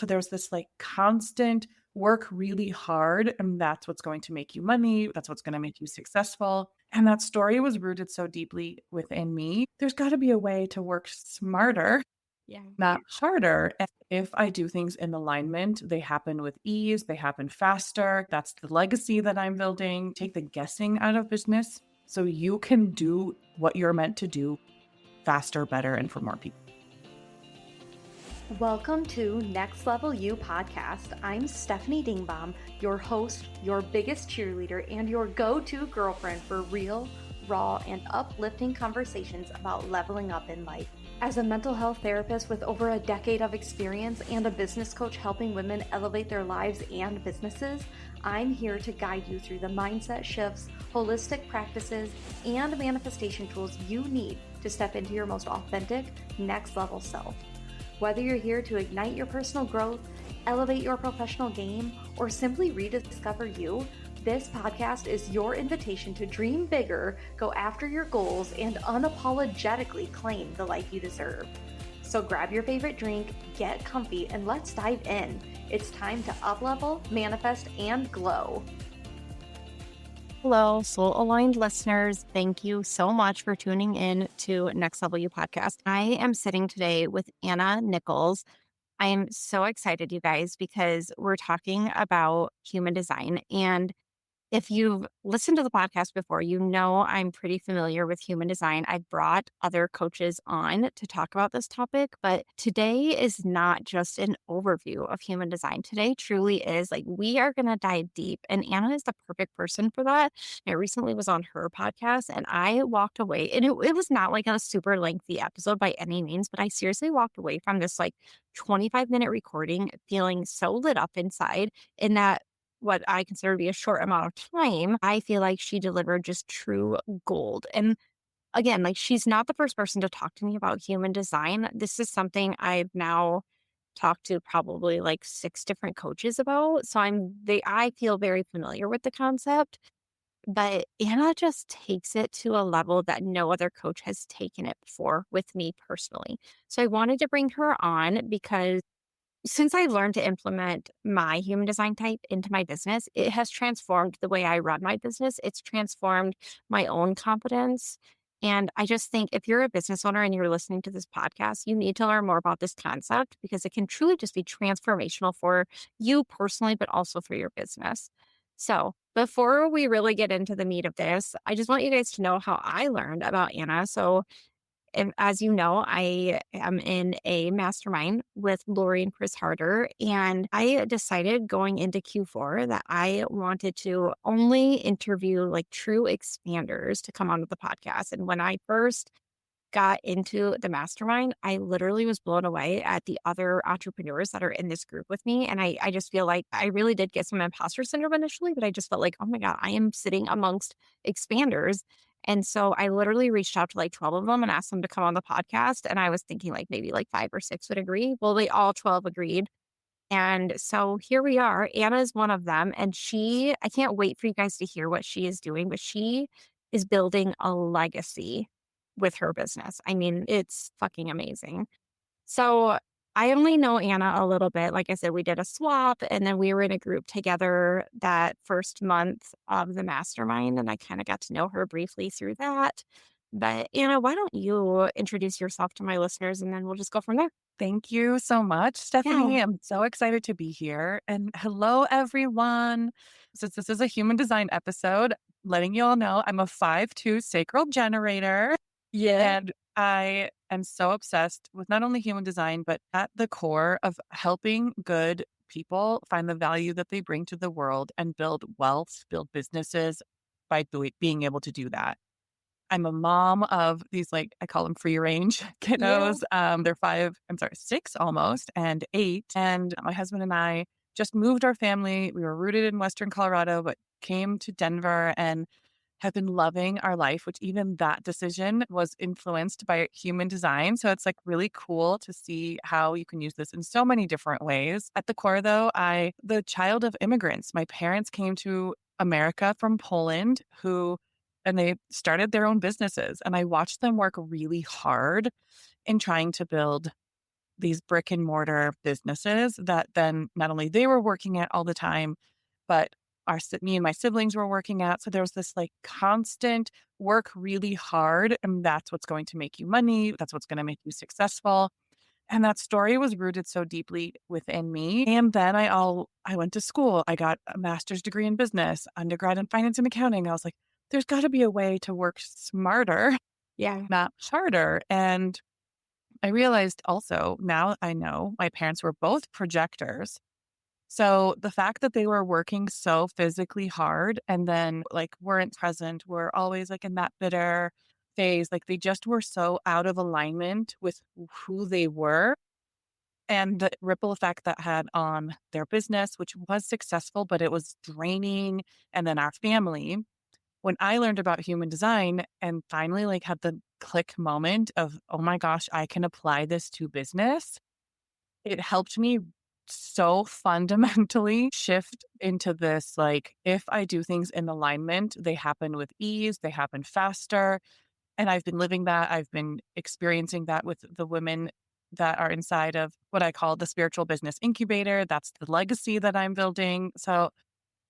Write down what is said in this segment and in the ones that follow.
So there's this like constant work really hard, and that's what's going to make you money. That's what's going to make you successful. And that story was rooted so deeply within me. There's got to be a way to work smarter, Yeah. not harder. And if I do things in alignment, they happen with ease, they happen faster. That's the legacy that I'm building. Take the guessing out of business so you can do what you're meant to do faster, better, and for more people. Welcome to Next Level You podcast. I'm Stefanie Dingbaum, your host, your biggest cheerleader, and your go-to girlfriend for real, raw, and uplifting conversations about leveling up in life. As a mental health therapist with over a decade of experience and a business coach helping women elevate their lives and businesses, I'm here to guide you through the mindset shifts, holistic practices, and manifestation tools you need to step into your most authentic, next level self. Whether you're here to ignite your personal growth, elevate your professional game, or simply rediscover you, this podcast is your invitation to dream bigger, go after your goals, and unapologetically claim the life you deserve. So grab your favorite drink, get comfy, and let's dive in. It's time to uplevel, manifest, and glow. Hello, soul aligned listeners. Thank you so much for tuning in to Next Level You podcast. I am sitting today with Anna Nichols. I am so excited, you guys, because we're talking about human design. And if you've listened to the podcast before, you know I'm pretty familiar with human design. I've brought other coaches on to talk about this topic, but today is not just an overview of human design. Today truly is like we are going to dive deep, and Anna is the perfect person for that. I recently was on her podcast and I walked away, and it was not like a super lengthy episode by any means, but I seriously walked away from this like 25-minute recording feeling so lit up inside in that what I consider to be a short amount of time, I feel like she delivered just true gold. And again, like she's not the first person to talk to me about human design. This is something I've now talked to probably like 6 different coaches about. So I feel very familiar with the concept, but Anna just takes it to a level that no other coach has taken it before with me personally. So I wanted to bring her on because since I've learned to implement my human design type into my business, it has transformed the way I run my business. It's transformed my own confidence. And I just think if you're a business owner and you're listening to this podcast, you need to learn more about this concept because it can truly just be transformational for you personally, but also for your business. So before we really get into the meat of this, I just want you guys to know how I learned about Anna. So and as you know, I am in a mastermind with Lori and Chris Harder. And I decided going into Q4 that I wanted to only interview like true expanders to come onto the podcast. And when I first got into the mastermind, I literally was blown away at the other entrepreneurs that are in this group with me. And I just feel like I really did get some imposter syndrome initially, but I just felt like, oh my God, I am sitting amongst expanders. And so I literally reached out to like 12 of them and asked them to come on the podcast. And I was thinking like maybe like 5 or 6 would agree. Well, they all 12 agreed. And so here we are. Anna is one of them. And I can't wait for you guys to hear what she is doing, but she is building a legacy with her business. I mean, it's fucking amazing. So I only know Anna a little bit. Like I said, we did a swap and then we were in a group together that first month of the mastermind. And I kind of got to know her briefly through that. But Anna, why don't you introduce yourself to my listeners and then we'll just go from there? Thank you so much, Stephanie. Yeah. I'm so excited to be here. And hello, everyone. Since this is a human design episode, letting you all know I'm a 5-2 sacral generator. Yeah. And I am so obsessed with not only human design, but at the core of helping good people find the value that they bring to the world and build wealth, build businesses by being able to do that. I'm a mom of these, like, I call them free range kiddos. They're 6 almost, and 8. And my husband and I just moved our family. We were rooted in Western Colorado, but came to Denver and have been loving our life, which even that decision was influenced by human design. So it's like really cool to see how you can use this in so many different ways. At the core, though, the child of immigrants. My parents came to America from Poland, and they started their own businesses. And I watched them work really hard in trying to build these brick and mortar businesses that then not only they were working at all the time, but me and my siblings were working at. So there was this like constant work really hard, and that's what's going to make you money. That's what's going to make you successful. And that story was rooted so deeply within me. And then I went to school. I got a master's degree in business, undergrad in finance and accounting. I was like, there's got to be a way to work smarter, Yeah. not harder. And I realized also now I know my parents were both projectors. So the fact that they were working so physically hard and then like weren't present, were always like in that bitter phase, like they just were so out of alignment with who they were and the ripple effect that had on their business, which was successful, but it was draining. And then our family. When I learned about human design and finally like had the click moment of, oh my gosh, I can apply this to business, it helped me so fundamentally shift into this like, if I do things in alignment, they happen with ease, they happen faster. And I've been living that. I've been experiencing that with the women that are inside of what I call the spiritual business incubator. That's the legacy that I'm building. So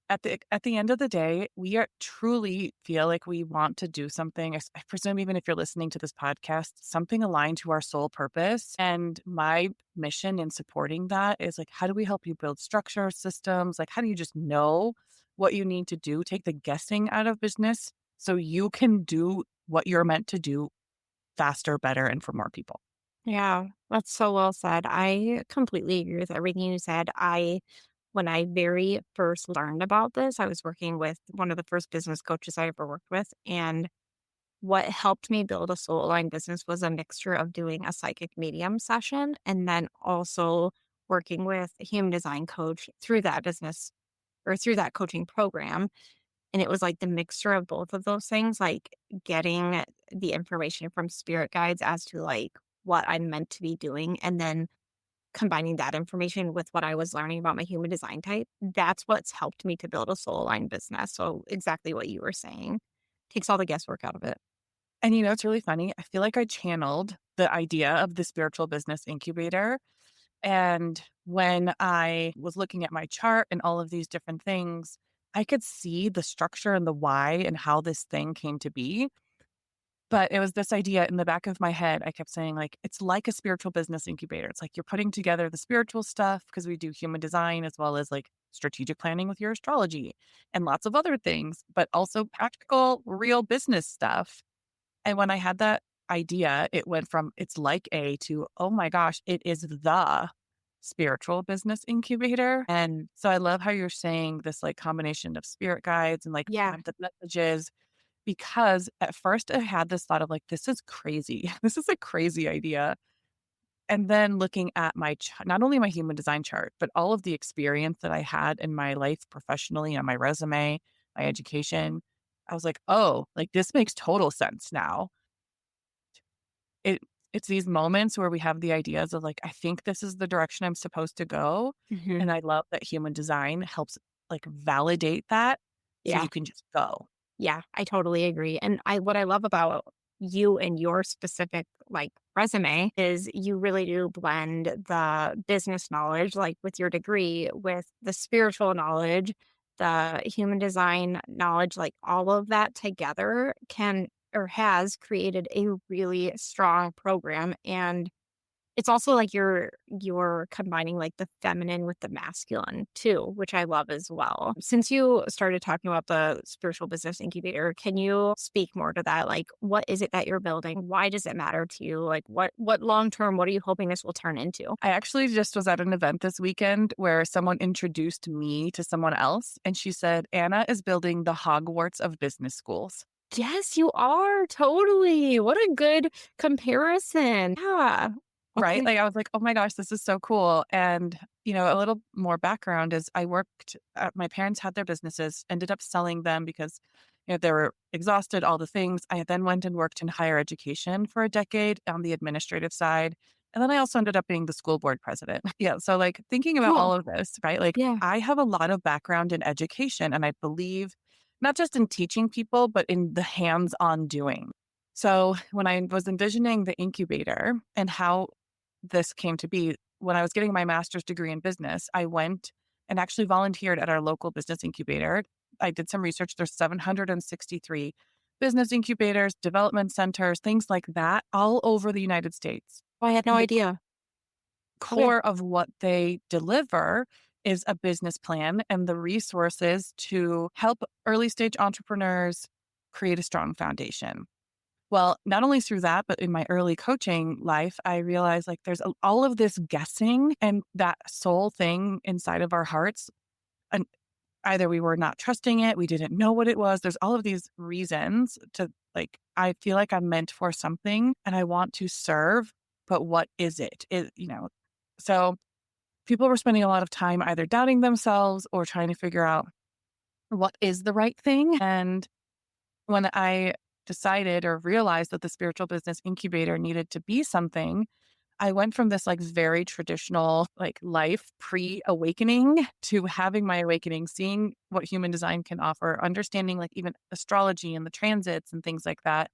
at the end of the day, we are truly feel like we want to do something. I presume even if you're listening to this podcast, something aligned to our soul purpose. And my mission in supporting that is like, how do we help you build structure systems? Like, how do you just know what you need to do? Take the guessing out of business so you can do what you're meant to do faster, better, and for more people. Yeah, that's so well said. I completely agree with everything you said. When I very first learned about this, I was working with one of the first business coaches I ever worked with. And what helped me build a soul aligned business was a mixture of doing a psychic medium session and then also working with a human design coach through that business or through that coaching program. And it was like the mixture of both of those things, like getting the information from spirit guides as to like what I'm meant to be doing and then combining that information with what I was learning about my human design type. That's what's helped me to build a soul aligned business. So exactly what you were saying. Takes all the guesswork out of it. And it's really funny. I feel like I channeled the idea of the spiritual business incubator. And when I was looking at my chart and all of these different things, I could see the structure and the why and how this thing came to be. But it was this idea in the back of my head. I kept saying, like, it's like a spiritual business incubator. It's like you're putting together the spiritual stuff because we do human design as well as like strategic planning with your astrology and lots of other things, but also practical, real business stuff. And when I had that idea, it went from it's like a to, oh my gosh, it is the spiritual business incubator. And so I love how you're saying this like combination of spirit guides and like Yeah. the messages, because at first I had this thought of like, this is crazy. This is a crazy idea. And then looking at not only my human design chart, but all of the experience that I had in my life professionally on my resume, my education, I was like, oh, like this makes total sense now. It it's these moments where we have the ideas of like, I think this is the direction I'm supposed to go. Hmm. And I love that human design helps like validate that so Yeah. you can just go. Yeah, I totally agree. And what I love about you and your specific like resume is you really do blend the business knowledge, like with your degree, with the spiritual knowledge, the human design knowledge, like all of that together can or has created a really strong program. And it's also like you're combining, like, the feminine with the masculine too, which I love as well. Since you started talking about the spiritual business incubator, can you speak more to that? Like, what is it that you're building? Why does it matter to you? Like, what long term, what are you hoping this will turn into? I actually just was at an event this weekend where someone introduced me to someone else, and she said, Anna is building the Hogwarts of business schools. Yes, you are, totally. What a good comparison. Yeah. Right? Okay. Like, I was like, "Oh my gosh, this is so cool." And, a little more background is I worked my parents had their businesses, ended up selling them because, they were exhausted, all the things. I then went and worked in higher education for a decade on the administrative side, and then I also ended up being the school board president. Yeah, so, like, thinking about Cool. all of this, right? Like, Yeah. I have a lot of background in education, and I believe not just in teaching people, but in the hands-on doing. So, when I was envisioning the incubator and how this came to be. When I was getting my master's degree in business, I went and actually volunteered at our local business incubator. I did some research. There's 763 business incubators, development centers, things like that all over the United States. Oh, I had no And the idea. Okay. core of what they deliver is a business plan and the resources to help early stage entrepreneurs create a strong foundation. Well, not only through that, but in my early coaching life, I realized like there's all of this guessing and that soul thing inside of our hearts. And either we were not trusting it, we didn't know what it was. There's all of these reasons to like, I feel like I'm meant for something and I want to serve, but what is it? So people were spending a lot of time either doubting themselves or trying to figure out what is the right thing. And when I decided or realized that the spiritual business incubator needed to be something, I went from this like very traditional like life pre-awakening to having my awakening, seeing what human design can offer, understanding like even astrology and the transits and things like that.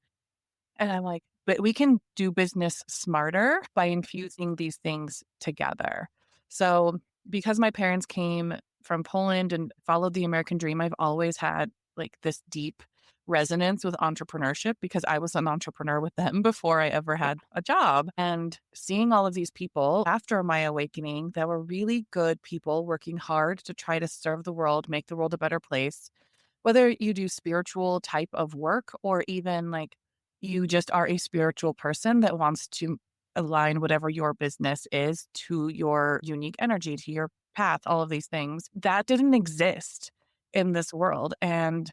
And I'm like, but we can do business smarter by infusing these things together. So, because my parents came from Poland and followed the American dream, I've always had like this deep resonance with entrepreneurship because I was an entrepreneur with them before I ever had a job. And seeing all of these people after my awakening that were really good people working hard to try to serve the world, make the world a better place, whether you do spiritual type of work or even like you just are a spiritual person that wants to align whatever your business is to your unique energy, to your path, all of these things that didn't exist in this world. And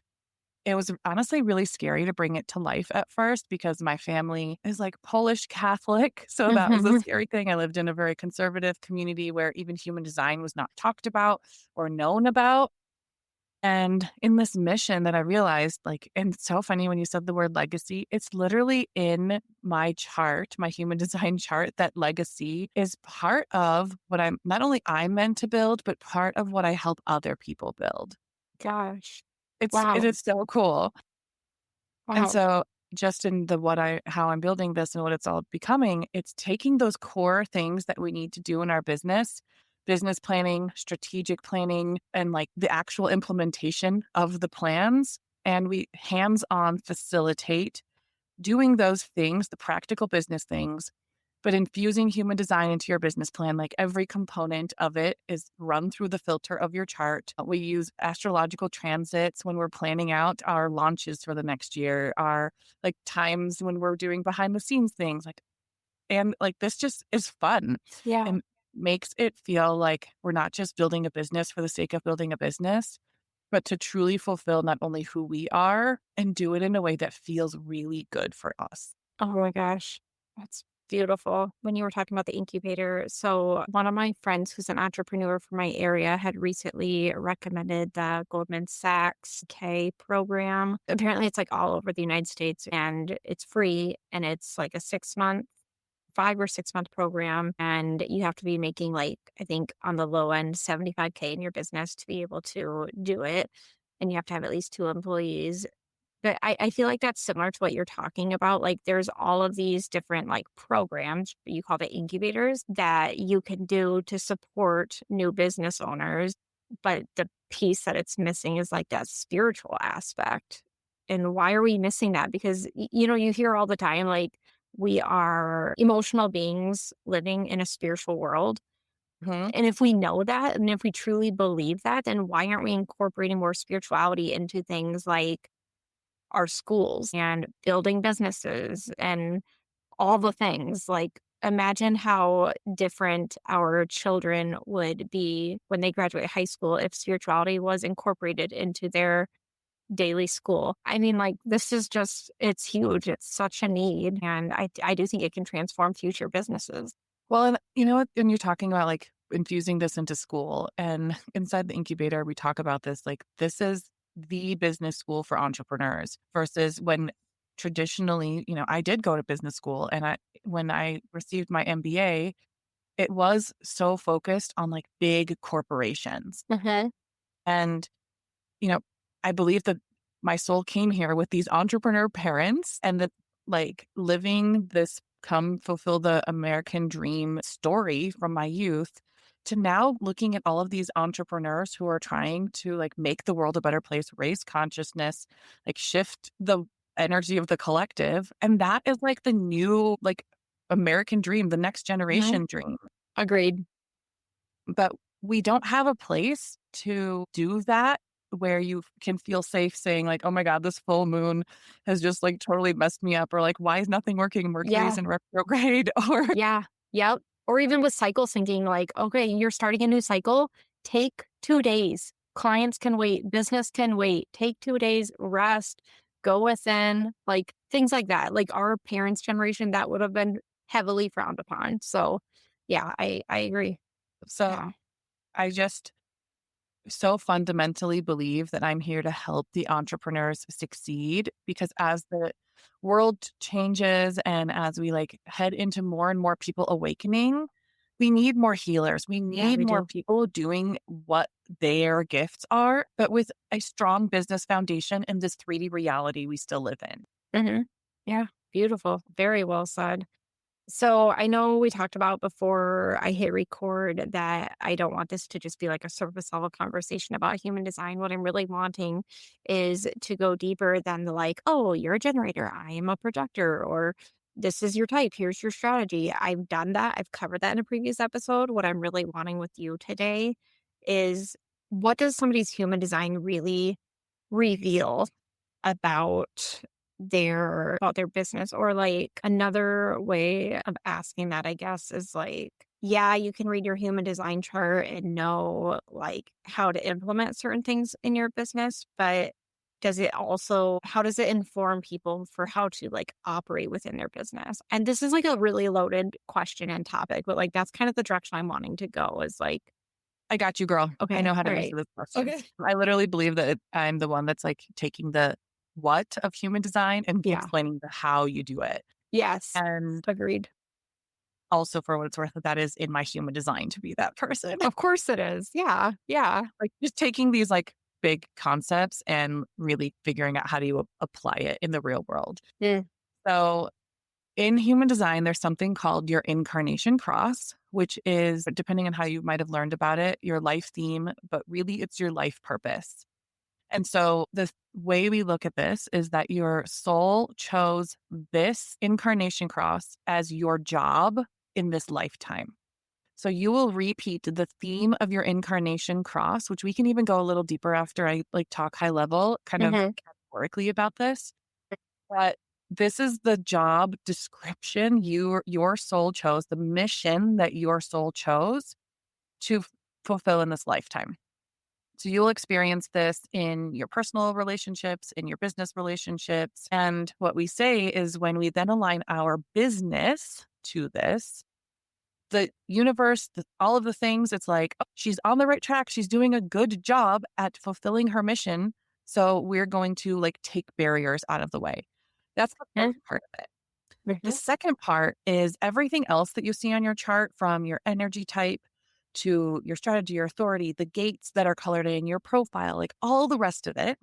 it was honestly really scary to bring it to life at first because my family is like Polish Catholic. So that was a Mhm. scary thing. I lived in a very conservative community where even human design was not talked about or known about. And in this mission that I realized, like, and it's so funny when you said the word legacy, it's literally in my chart, my human design chart, that legacy is part of what I'm not only I'm meant to build, but part of what I help other people build. Gosh. It Wow. is so cool. And Wow. so just in the how I'm building this and what it's all becoming, it's taking those core things that we need to do in our business planning, strategic planning, and like the actual implementation of the plans. And we hands on facilitate doing those things, the practical business things, but infusing human design into your business plan, like every component of it is run through the filter of your chart. We use astrological transits when we're planning out our launches for the next year, our like times when we're doing behind the scenes things like, and like this just is fun Yeah. and makes it feel like we're not just building a business for the sake of building a business, but to truly fulfill not only who we are and do it in a way that feels really good for us. Oh my gosh. That's beautiful. When you were talking about the incubator, so one of my friends who's an entrepreneur from my area had recently recommended the Goldman Sachs K program. Apparently, it's like all over the United States and it's free and it's like a 6 month 5 or 6 month program. And you have to be making like, I think on the low end, 75K in your business to be able to do it. And you have to have at least 2 employees. But I feel like that's similar to what you're talking about. Like there's all of these different like programs, you call it incubators, that you can do to support new business owners. But the piece that it's missing is like that spiritual aspect. And why are we missing that? Because, you hear all the time, like, we are emotional beings living in a spiritual world. Mhm. And if we know that, and if we truly believe that, then why aren't we incorporating more spirituality into things like our schools and building businesses and all the things? Like, imagine how different our children would be when they graduate high school if spirituality was incorporated into their daily school. I mean, like, this is just, it's huge. It's such a need. And I do think it can transform future businesses. Well, and you know what? And you're talking about like infusing this into school and inside the incubator, we talk about this like this is the business school for entrepreneurs versus when traditionally, I did go to business school and when I received my MBA, it was so focused on like big corporations. Uh-huh. And, you know, I believe that my soul came here with these entrepreneur parents and that like living this come fulfill the American dream story from my youth to now looking at all of these entrepreneurs who are trying to like make the world a better place, raise consciousness, like shift the energy of the collective. And that is like the new like American dream, the next Mhm. generation dream. Agreed. But we don't have a place to do that where you can feel safe saying like, "Oh my god, this full moon has just like totally messed me up," or like, "Why is nothing working? Mercury's Yeah. in retrograde," or Yeah. Yep. Or even with cycle syncing, like, okay, you're starting a new cycle, take 2 days. Clients can wait, business can wait. Take 2 days, rest, go within, like things like that. Like our parents' generation, that would have been heavily frowned upon. So yeah, I agree. so Yeah. I just so fundamentally believe that I'm here to help the entrepreneurs succeed because as the world changes and as we like head into more and more people awakening, we need more healers. We Yeah, need we more do. people doing what their gifts are, but with a strong business foundation in this 3D reality we still live in. Hmm. Yeah. Beautiful. Very well said. So I know we talked about before I hit record that I don't want this to just be like a surface level conversation about human design. What I'm really wanting is to go deeper than the like, oh, you're a generator, I am a projector, or this is your type, here's your strategy. I've done that. I've covered that in a previous episode. What I'm really wanting with you today is what does somebody's human design really reveal about their business, or like another way of asking that I guess is like, yeah, you can read your human design chart and know like how to implement certain things in your business, but how does it inform people for how to like operate within their business? And this is like a really loaded question and topic, but like that's kind of the direction I'm wanting to go is like, I got you, girl. I okay, know how to all answer right. this question. Okay. I literally believe that I'm the one that's like taking the what of human design and Yeah. explaining the how you do it. Yes. And Agreed. also, for what it's worth, that is in my human design to be that person. Of course it is. Yeah. Yeah. Like, just taking these, like, big concepts and really figuring out how to apply it in the real world. Mm. So, in human design, there's something called your incarnation cross, which is, depending on how you might have learned about it, your life theme, but really it's your life purpose. And so, the way we look at this is that your soul chose this incarnation cross as your job in this lifetime. So you will repeat the theme of your incarnation cross, which we can even go a little deeper after I like talk high level, kind of Mhm. categorically about this. But this is the job description your soul chose, the mission that your soul chose to fulfill in this lifetime. So you'll experience this in your personal relationships, in your business relationships. And what we say is when we then align our business to this, the universe, all of the things, it's like, "Oh, she's on the right track. She's doing a good job at fulfilling her mission. So we're going to like take barriers out of the way." That's the first Mhm. part of it. The Mhm. second part is everything else that you see on your chart from your energy type to your strategy, your authority, the gates that are colored in, your profile, like all the rest of it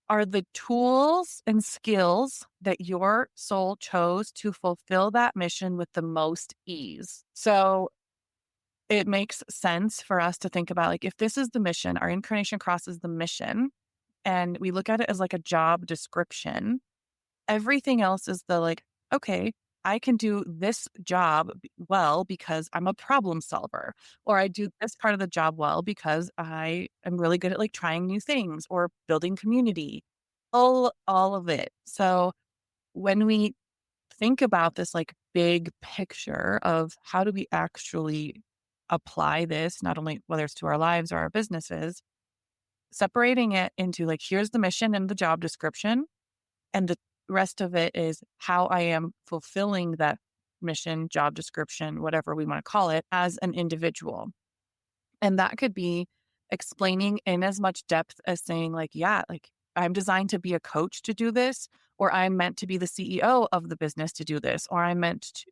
are the tools and skills that your soul chose to fulfill that mission with the most ease. So it makes sense for us to think about like if this is the mission, our incarnation cross is the mission, and we look at it as like a job description, everything else is the like, okay, I can do this job well because I'm a problem solver, or I do this part of the job well because I am really good at like trying new things or building community, all of it. So when we think about this like big picture of how do we actually apply this, not only whether it's to our lives or our businesses, separating it into like, here's the mission and the job description. And the rest of it is how I am fulfilling that mission, job description, whatever we want to call it, as an individual. And that could be explaining in as much depth as saying, like, yeah, like I'm designed to be a coach to do this, or I'm meant to be the CEO of the business to do this, or I'm meant to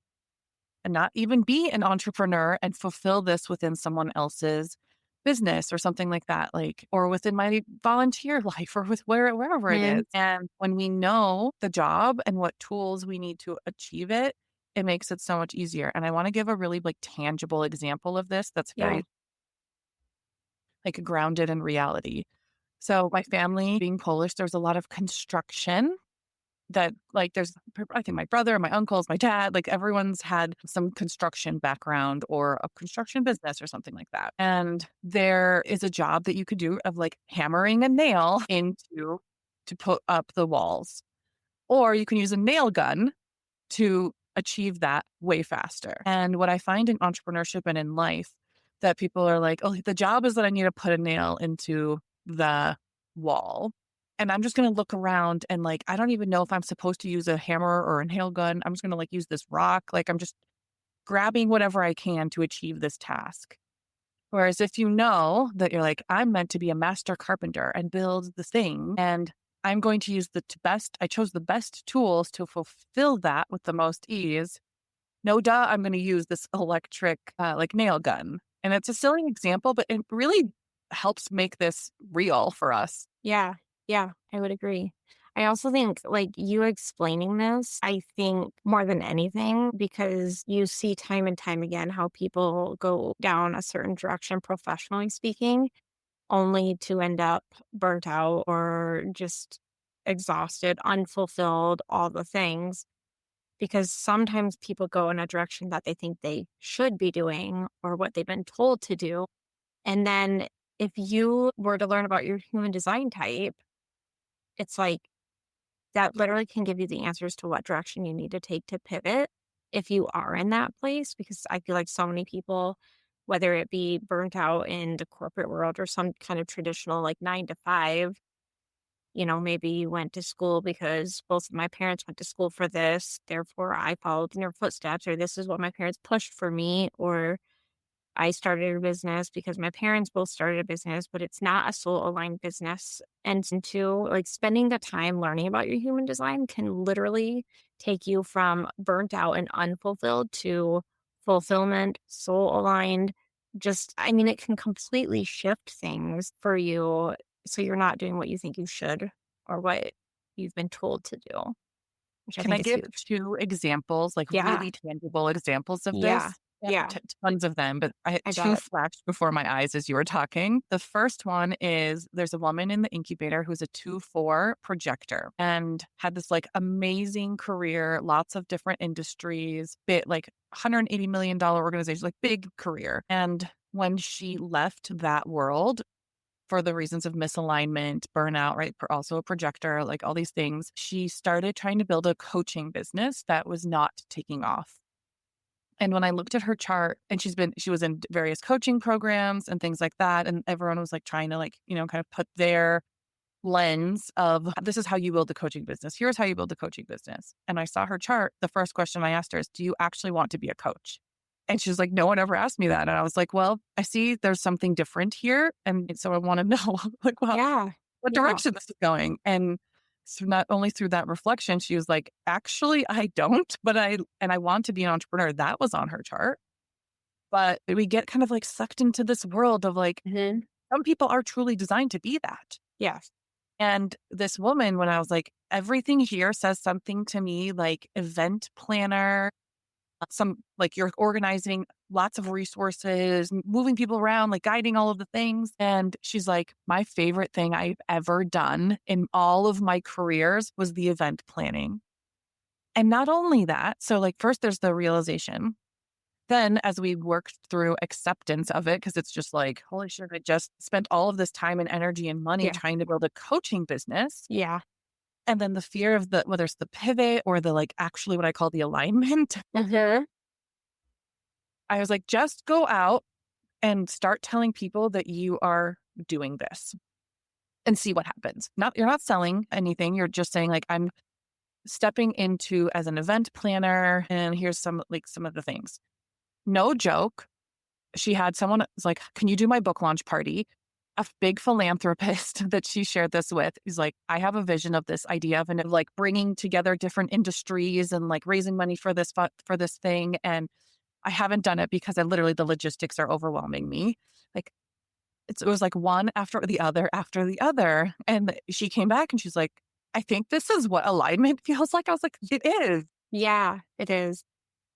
not even be an entrepreneur and fulfill this within someone else's business or something like that, like, or within my volunteer life or with wherever it is. Mhm. And when we know the job and what tools we need to achieve it, it makes it so much easier. And I want to give a really like tangible example of this that's Yeah. very like grounded in reality. So my family being Polish, there's a lot of construction that like I think my brother, my uncles, my dad, like everyone's had some construction background or a construction business or something like that. And there is a job that you could do of like hammering a nail into to put up the walls. Or you can use a nail gun to achieve that way faster. And what I find in entrepreneurship and in life that people are like, oh, the job is that I need to put a nail into the wall. And I'm just going to look around and like, I don't even know if I'm supposed to use a hammer or a nail gun. I'm just going to like use this rock. Like I'm just grabbing whatever I can to achieve this task. Whereas if you know that you're like, I'm meant to be a master carpenter and build the thing, and I'm going to use I chose the best tools to fulfill that with the most ease. No duh, I'm going to use this electric like nail gun. And it's a silly example, but it really helps make this real for us. Yeah. Yeah. I would agree. I also think like you explaining this, I think more than anything, because you see time and time again how people go down a certain direction, professionally speaking, only to end up burnt out or just exhausted, unfulfilled, all the things. Because sometimes people go in a direction that they think they should be doing or what they've been told to do. And then if you were to learn about your human design type, it's like that literally can give you the answers to what direction you need to take to pivot if you are in that place. Because I feel like so many people, whether it be burnt out in the corporate world or some kind of traditional like 9 to 5, maybe you went to school because both of my parents went to school for this, therefore I followed in their footsteps, or this is what my parents pushed for me, or I started a business because my parents both started a business, but it's not a soul aligned business. And two, like spending the time learning about your human design can literally take you from burnt out and unfulfilled to fulfillment, soul aligned. I mean, it can completely shift things for you. So you're not doing what you think you should or what you've been told to do, which I Can I think is give huge. 2 examples, like Yeah. really tangible examples of Yeah. this? Yeah, Yeah. tons of them, but I had I 2 bet. flashed before my eyes as you were talking. The first one is there's a woman in the incubator who's a 2-4 projector and had this like amazing career, lots of different industries, bit like $180 million organization, like big career. And when she left that world, for the reasons of misalignment, burnout, right? Also a projector, like all these things. She started trying to build a coaching business that was not taking off. And when I looked at her chart, and she was in various coaching programs and things like that. And everyone was like trying to like, kind of put their lens of this is how you build a coaching business. Here's how you build a coaching business. And I saw her chart. The first question I asked her is, do you actually want to be a coach? And she's like, no one ever asked me that. And I was like, well, I see there's something different here. And so I want to know, like, well, Yeah. what Yeah. direction this is going. And so not only through that reflection, she was like, actually, I don't, but I want to be an entrepreneur. That was on her chart. But we get kind of like sucked into this world of like, Hmm. some people are truly designed to be that. Yes. And this woman, when I was like, everything here says something to me like event planner, some like you're organizing lots of resources, moving people around, like guiding all of the things. And she's like, my favorite thing I've ever done in all of my careers was the event planning. And not only that, so like first there's the realization. Then as we worked through acceptance of it, because it's just like, holy shit, I just spent all of this time and energy and money Yeah. trying to build a coaching business. Yeah. And then the fear of whether it's the pivot or the like actually what I call the alignment. Mhm. I was like, just go out and start telling people that you are doing this and see what happens. You're not selling anything. You're just saying like, I'm stepping into as an event planner and here's some of the things. No joke. She had someone was like, can you do my book launch party? A big philanthropist that she shared this with is like, I have a vision of this idea of like bringing together different industries and like raising money for for this thing. And I haven't done it because the logistics are overwhelming me. Like it was like one after the other. And she came back and she's like, I think this is what alignment feels like. I was like, it is. Yeah, it is.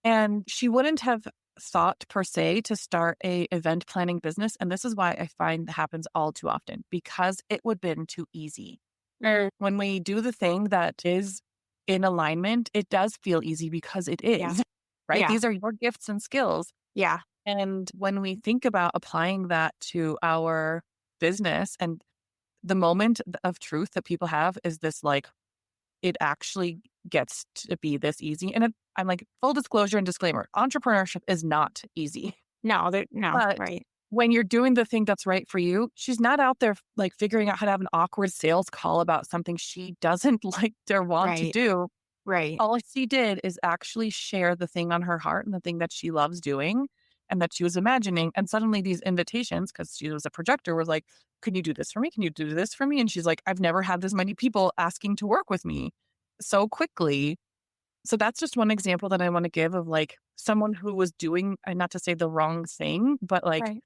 And she wouldn't have thought per se to start a event planning business. And this is why I find that happens all too often because it would have been too easy. Mm, When we do the thing that is in alignment, it does feel easy because it yeah. is, right? Yeah. These are your gifts and skills. Yeah. And when we think about applying that to our business and the moment of truth that people have is this like, it actually gets to be this easy. And I'm like, full disclosure and disclaimer entrepreneurship is not easy. No, no, But right. when you're doing the thing that's right for you, she's not out there like figuring out how to have an awkward sales call about something she doesn't like or want to Right. do. Right. All she did is actually share the thing on her heart and the thing that she loves doing and that she was imagining. And suddenly these invitations, because she was a projector, was like, can you do this for me? Can you do this for me? And she's like, I've never had this many people asking to work with me so quickly. So that's just one example that I want to give of like someone who was doing, and not to say the wrong thing, but like Right.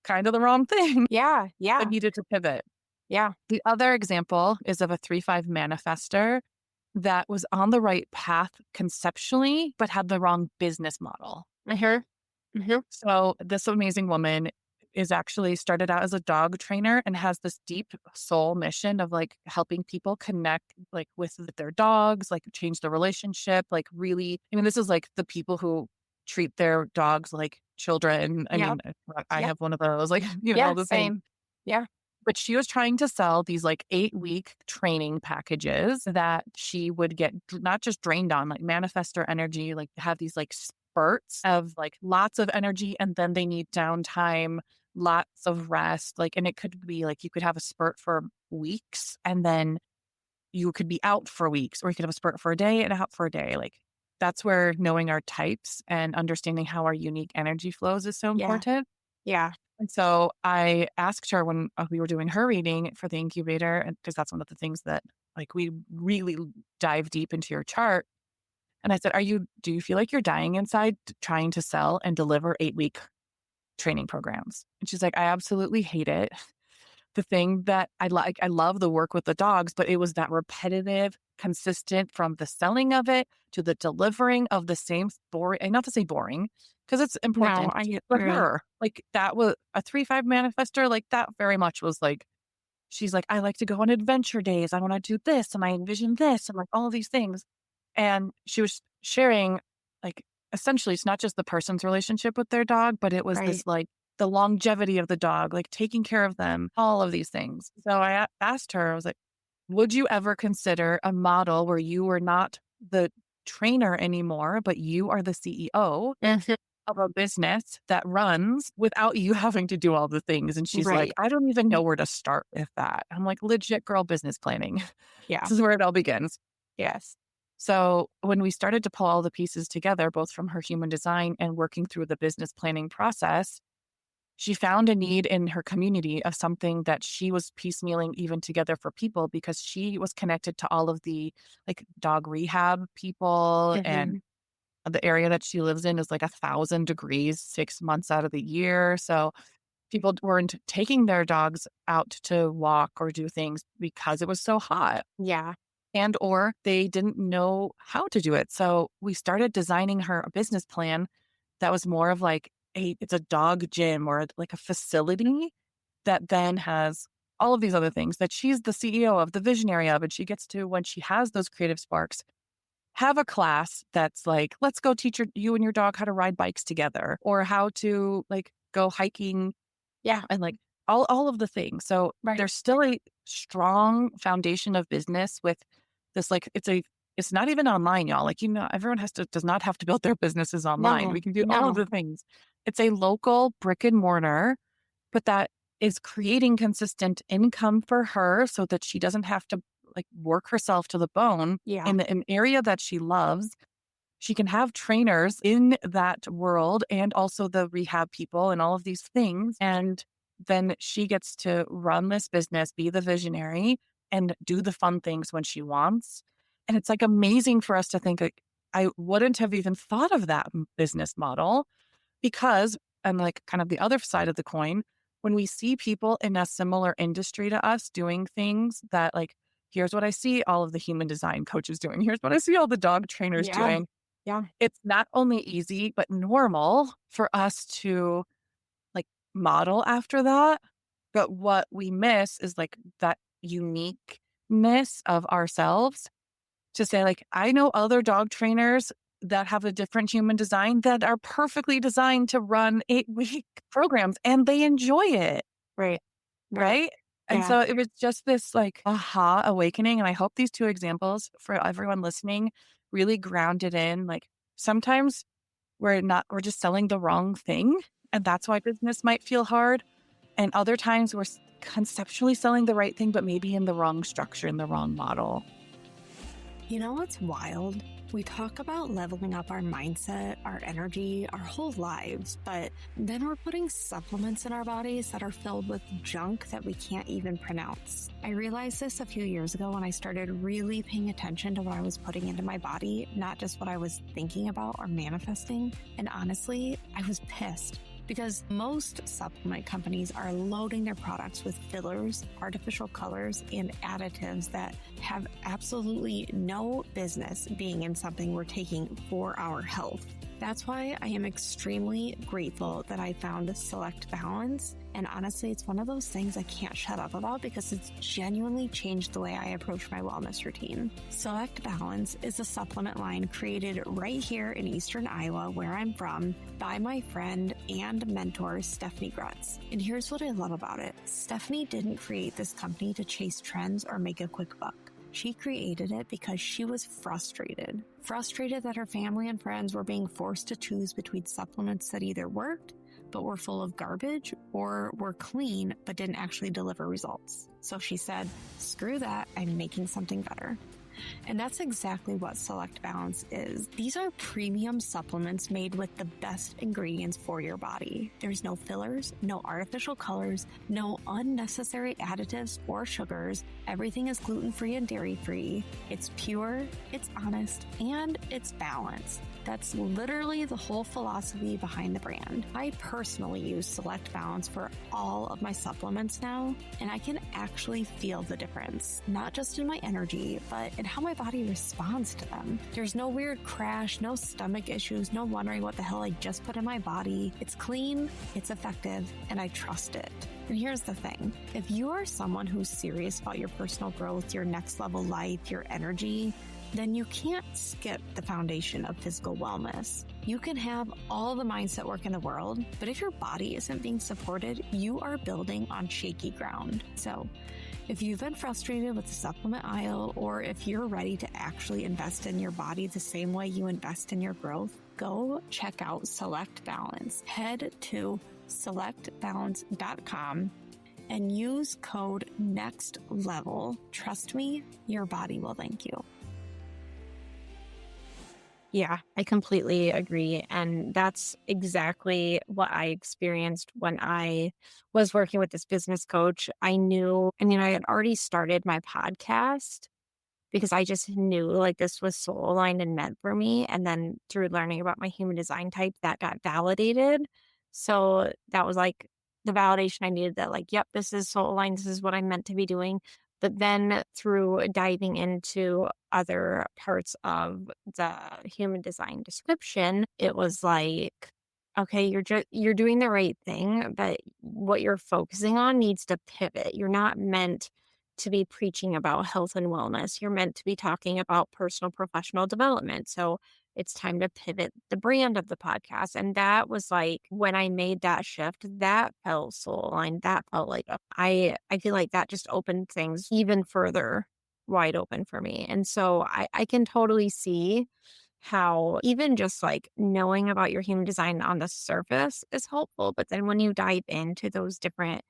kind of the wrong thing Yeah. that Yeah. needed to pivot. Yeah. The other example is of a 3-5 manifester that was on the right path conceptually, but had the wrong business model. Mhm. Mhm. So this amazing woman is actually started out as a dog trainer and has this deep soul mission of like helping people connect like with their dogs, like change the relationship, like really, I mean, this is like the people who treat their dogs like children. I Yep. mean, I Yep. have one of those, like, Yeah. the thing. Same. Yeah. But she was trying to sell these like 8-week training packages that she would get not just drained on, like manifestor energy, like have these like spurts of like lots of energy and then they need downtime, lots of rest. Like, and it could be like you could have a spurt for weeks and then you could be out for weeks, or you could have a spurt for a day and out for a day. Like, that's where knowing our types and understanding how our unique energy flows is so Yeah. important. Yeah. And so I asked her when we were doing her reading for the incubator, and because that's one of the things that like we really dive deep into your chart. And I said, do you feel like you're dying inside trying to sell and deliver 8-week training programs? And she's like, I absolutely hate it. The thing that I love the work with the dogs, but it was that repetitive, consistent from the selling of it to the delivering of the same boring, and not to say boring, because it's No, important I for agree. her. Like that was a 3-5 manifestor, like that very much was like, she's like, I like to go on adventure days. I want to do this and I envision this and like all of these things. And she was sharing, like, essentially, it's not just the person's relationship with their dog, but it was Right. this like the longevity of the dog, like taking care of them, all of these things. So I asked her, I was like, would you ever consider a model where you were not the trainer anymore, but you are the CEO Mhm. of a business that runs without you having to do all the things? And she's like, Right. I don't even know where to start with that. I'm like, legit girl, business planning. Yeah. This is where it all begins. Yes. So when we started to pull all the pieces together, both from her human design and working through the business planning process, she found a need in her community of something that she was piecemealing even together for people because she was connected to all of the like dog rehab people, and Mhm. the area that she lives in is like 1,000 degrees 6 months out of the year. So people weren't taking their dogs out to walk or do things because it was so hot, Yeah. and or they didn't know how to do it. So we started designing her a business plan that was more of like it's a dog gym or like a facility that then has all of these other things that she's the CEO of, the visionary of, and she gets to, when she has those creative sparks, have a class that's like, let's go teach you and your dog how to ride bikes together or how to like go hiking Yeah. and like all of the things. So Right. there's still a strong foundation of business with this like it's not even online, y'all. Like, everyone does not have to build their businesses online. No. We can do all of No. the things. It's a local brick and mortar, but that is creating consistent income for her so that she doesn't have to like work herself to the bone Yeah. in an area that she loves. She can have trainers in that world and also the rehab people and all of these things. And then she gets to run this business, be the visionary, and do the fun things when she wants. And it's like amazing for us to think like, I wouldn't have even thought of that business model because, and like kind of the other side of the coin, when we see people in a similar industry to us doing things that like, here's what I see all of the human design coaches doing. Here's what I see all the dog trainers Yeah. doing. Yeah. It's not only easy, but normal for us to like model after that. But what we miss is like that uniqueness of ourselves to say, like, I know other dog trainers that have a different human design that are perfectly designed to run 8-week programs and they enjoy it. Right. Right. Right? And Yeah. so it was just this like aha awakening. And I hope these two examples for everyone listening really grounded in like sometimes we're just selling the wrong thing. And that's why business might feel hard. And other times we're conceptually selling the right thing, but maybe in the wrong structure, in the wrong model. You know what's wild? We talk about leveling up our mindset, our energy, our whole lives, but then we're putting supplements in our bodies that are filled with junk that we can't even pronounce. I realized this a few years ago when I started really paying attention to what I was putting into my body, not just what I was thinking about or manifesting. And honestly, I was pissed. Because most supplement companies are loading their products with fillers, artificial colors, and additives that have absolutely no business being in something we're taking for our health. That's why I am extremely grateful that I found Select Balance. And honestly, it's one of those things I can't shut up about because it's genuinely changed the way I approach my wellness routine. Select Balance is a supplement line created right here in Eastern Iowa, where I'm from, by my friend and mentor, Stefanie. And here's what I love about it. Stefanie didn't create this company to chase trends or make a quick buck. She created it because she was frustrated. Frustrated that her family and friends were being forced to choose between supplements that either worked, but were full of garbage, or were clean, but didn't actually deliver results. So she said, screw that, I'm making something better. And that's exactly what Select Balance is. These are premium supplements made with the best ingredients for your body. There's no fillers, no artificial colors, no unnecessary additives or sugars. Everything is gluten-free and dairy-free. It's pure, it's honest, and it's balanced. That's literally the whole philosophy behind the brand. I personally use Select Balance for all of my supplements now, and I can actually feel the difference, not just in my energy, but in how my body responds to them. There's no weird crash, no stomach issues, no wondering what the hell I just put in my body. It's clean, it's effective, and I trust it. And here's the thing. If you are someone who's serious about your personal growth, your next level life, your energy, then you can't skip the foundation of physical wellness. You can have all the mindset work in the world, but if your body isn't being supported, you are building on shaky ground. So if you've been frustrated with the supplement aisle, or if you're ready to actually invest in your body the same way you invest in your growth, go check out Select Balance. Head to selectbalance.com and use code NEXTLEVEL. Trust me, your body will thank you. Yeah, I completely agree. And that's exactly what I experienced when I was working with this business coach. I had already started my podcast because I just knew like this was soul aligned and meant for me. And then through learning about my human design type, that got validated. So that was like the validation I needed that, like, yep, this is soul aligned. This is what I'm meant to be doing. But then through diving into other parts of the human design description, it was like, okay, you're doing the right thing, but what you're focusing on needs to pivot. You're not meant to be preaching about health and wellness. You're meant to be talking about personal professional development. So it's time to pivot the brand of the podcast. And that was like when I made that shift, that felt soul aligned. That felt like I feel like that just opened things even further wide open for me. And so I can totally see how even just like knowing about your human design on the surface is helpful. But then when you dive into those different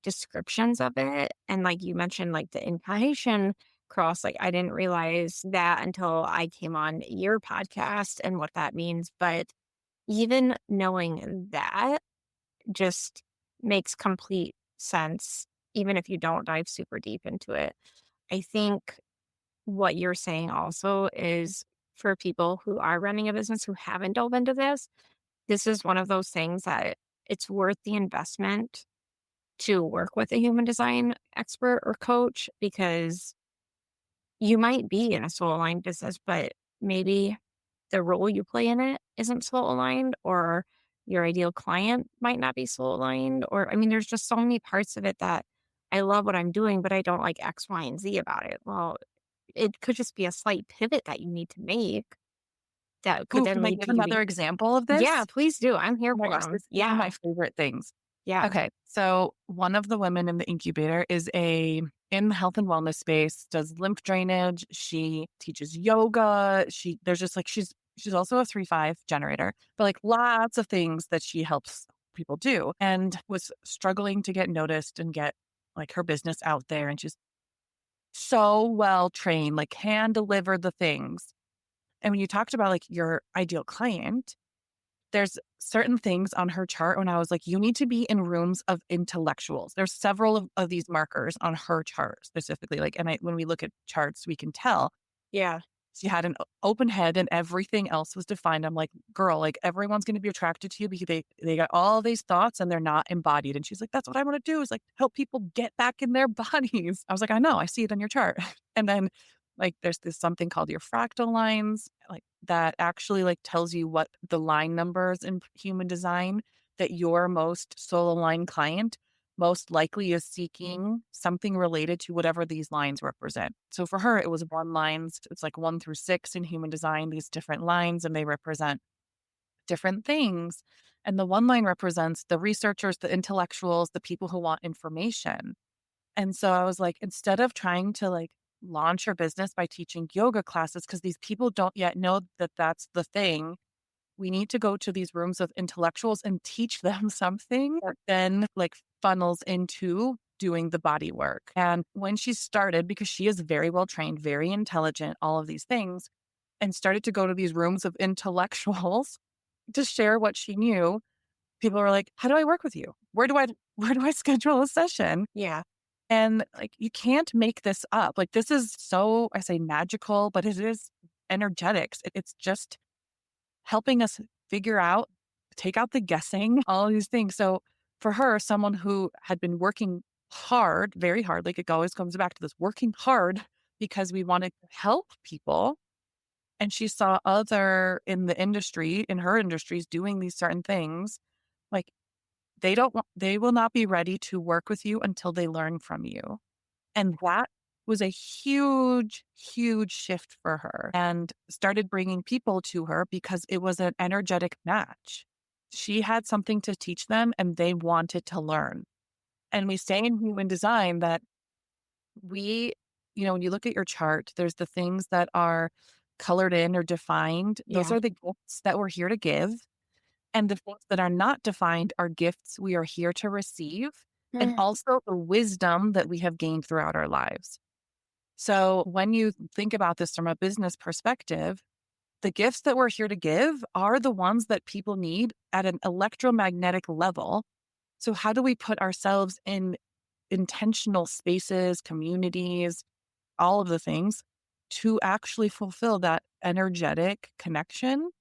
descriptions of it, and like you mentioned, like the incarnation cross, like I didn't realize that until I came on your podcast and what that means. But even knowing that just makes complete sense, even if you don't dive super deep into it. I think what you're saying also is for people who are running a business who haven't dove into this is one of those things that it's worth the investment to work with a human design expert or coach because you might be in a soul aligned business, but maybe the role you play in it isn't soul aligned, or your ideal client might not be soul aligned. Or, I mean, there's just so many parts of it that I love what I'm doing, but I don't like X, Y, and Z about it. Well, it could just be a slight pivot that you need to make that could Ooh, then can I lead give to you being, another example of yeah, this? please do. I'm here Oh my for gosh, them. this is one of my Yeah. favorite things. Yeah. Okay, so one of the women in the incubator is in the health and wellness space, does lymph drainage. She teaches yoga. There's just like she's also a 3-5 generator, but like lots of things that she helps people do, and was struggling to get noticed and get like her business out there. And she's so well trained, like can deliver the things. And when you talked about like your ideal client, there's certain things on her chart when I was like, you need to be in rooms of intellectuals. There's several of these markers on her chart specifically. Like, and when we look at charts, we can tell Yeah. she had an open head and everything else was defined. I'm like, girl, like everyone's going to be attracted to you because they got all these thoughts and they're not embodied. And she's like, that's what I want to do is like help people get back in their bodies. I was like, I know, I see it on your chart. And then like there's this something called your fractal lines, like that actually like tells you what the line numbers in human design that your most soul aligned client most likely is seeking something related to whatever these lines represent. So for her, it was one lines. It's like 1 through 6 in human design, these different lines, and they represent different things. And the one line represents the researchers, the intellectuals, the people who want information. And so I was like, instead of trying to like launch your business by teaching yoga classes, because these people don't yet know that that's the thing, we need to go to these rooms of intellectuals and teach them something that then like funnels into doing the body work. And when she started, because she is very well trained, very intelligent, all of these things, and started to go to these rooms of intellectuals to share what she knew, people were like, how do I work with you? Where do I schedule a session? Yeah. And like you can't make this up. Like this is so I say magical, but it is energetics. It's just helping us figure out, take out the guessing, all of these things. So for her, someone who had been working hard, very hard, like it always comes back to this working hard because we wanted to help people. And she saw other in the industry, in her industries, doing these certain things. Like they will not be ready to work with you until they learn from you. And that was a huge, huge shift for her and started bringing people to her because it was an energetic match. She had something to teach them and they wanted to learn. And we say in human design that we, when you look at your chart, there's the things that are colored in or defined. Those Yeah. are the gifts that we're here to give. And the things that are not defined are gifts we are here to receive and Mm. also the wisdom that we have gained throughout our lives. So when you think about this from a business perspective, the gifts that we're here to give are the ones that people need at an electromagnetic level. So how do we put ourselves in intentional spaces, communities, all of the things to actually fulfill that energetic connection?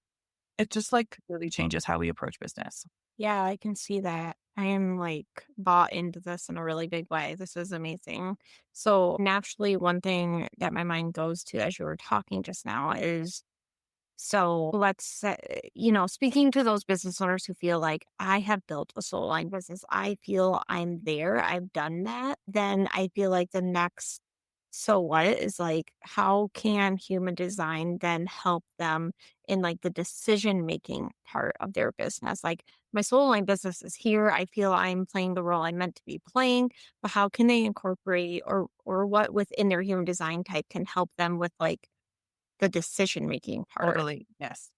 It just like really changes how we approach business. Yeah, I can see that. I am like bought into this in a really big way. This is amazing. So, naturally, one thing that my mind goes to as you were talking just now is, so let's say, speaking to those business owners who feel like I have built a soul line business, I feel I'm there, I've done that. Then I feel like the next, so what is like, how can human design then help them in like the decision making part of their business? Like my soul line business is here. I feel I'm playing the role I'm meant to be playing, but how can they incorporate or what within their human design type can help them with like the decision making part? Totally. Yes.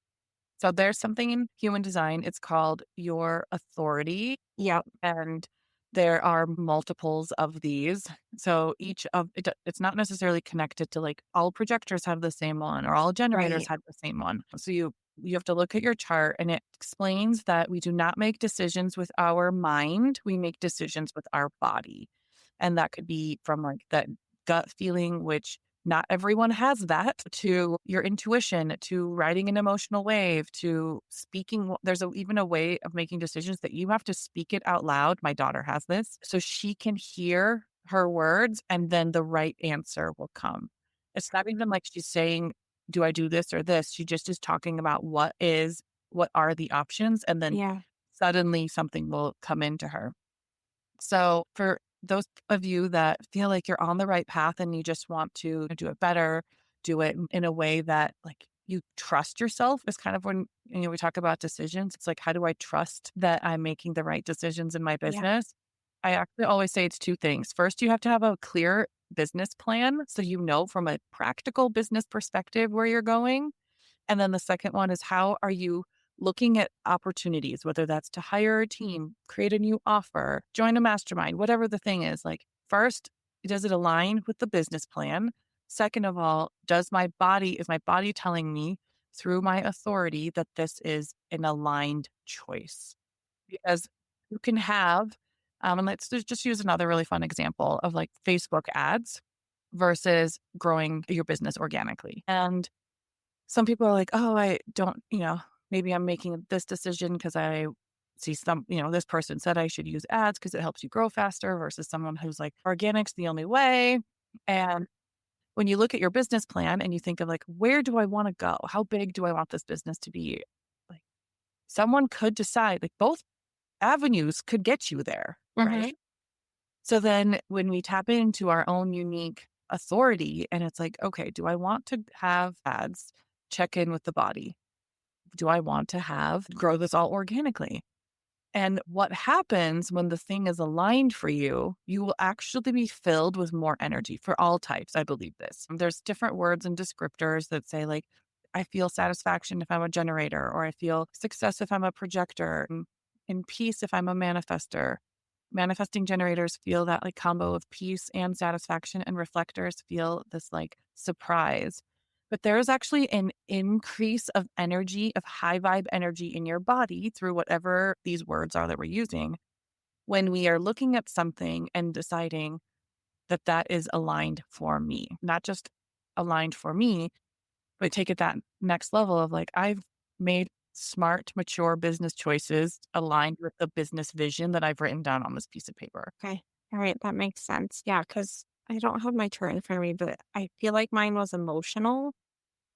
So there's something in human design. It's called your authority. Yep. And there are multiples of these. So each of it's not necessarily connected to like all projectors have the same one or all generators Right. have the same one. So you have to look at your chart and it explains that we do not make decisions with our mind, we make decisions with our body. And that could be from like that gut feeling, which not everyone has that, to your intuition, to riding an emotional wave, to speaking. There's even a way of making decisions that you have to speak it out loud. My daughter has this. So she can hear her words and then the right answer will come. It's not even like she's saying do I do this or this? She just is talking about what are the options? And then Yeah. suddenly something will come into her. So for those of you that feel like you're on the right path and you just want to do it better, do it in a way that like you trust yourself is kind of when we talk about decisions. It's like, how do I trust that I'm making the right decisions in my Yeah. business? I actually always say it's two things. First, you have to have a clear business plan so you know from a practical business perspective where you're going. And then the second one is how are you looking at opportunities, whether that's to hire a team, create a new offer, join a mastermind, whatever the thing is. Like, first, does it align with the business plan? Second of all, is my body telling me through my authority that this is an aligned choice? Because you can have, and just use another really fun example of like Facebook ads versus growing your business organically. And some people are like, "Oh, I don't, maybe I'm making this decision because I see this person said I should use ads because it helps you grow faster," versus someone who's like, "Organic's the only way." And when you look at your business plan and you think of like, "Where do I want to go? How big do I want this business to be?" Like, someone could decide, like, both avenues could get you there, Hmm. right? So then when we tap into our own unique authority and it's like, "Okay, do I want to have ads check in with the body? Do I want to have grow this all organically?" And what happens when the thing is aligned for you, you will actually be filled with more energy for all types. I believe this. There's different words and descriptors that say, like, I feel satisfaction if I'm a generator, or I feel success if I'm a projector, and peace if I'm a manifester. Manifesting generators feel that like combo of peace and satisfaction, and reflectors feel this like surprise. But there is actually an increase of energy, of high vibe energy in your body through whatever these words are that we're using when we are looking at something and deciding that that is aligned for me, not just aligned for me, but take it that next level of like, I've made smart, mature business choices aligned with the business vision that I've written down on this piece of paper. Okay. All right. That makes sense. Yeah. Cause I don't have my chart in front of me, but I feel like mine was emotional